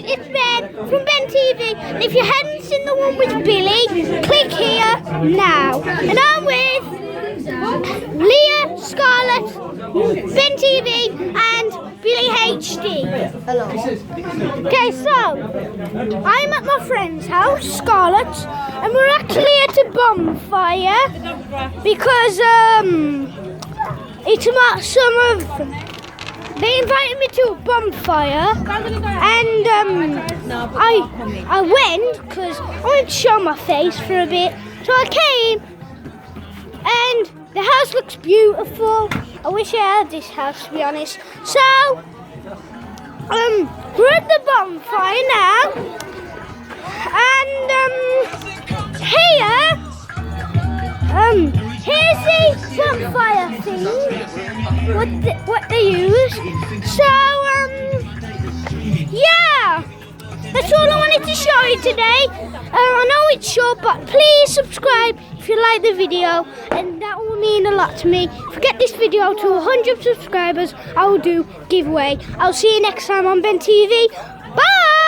it's Ben from Ben TV. And if you hadn't seen the one with Billy, click here now. And I'm with Leah, Scarlett, Ben TV, and Billy HD. Hello. Okay, so I'm at my friend's house, Scarlett's, and we're actually at a bonfire because it's about they invited me to a bonfire, and I went because I wanted to show my face for a bit. So I came, and the house looks beautiful. I wish I had this house, to be honest. So we're at the bonfire now, and here's the bonfire thing. What they use. So yeah, that's all I wanted to show you today. I know it's short, but please subscribe if you like the video, and that will mean a lot to me. If we get this video to 100 subscribers, I will do giveaway. I'll see you next time on Ben TV. Bye.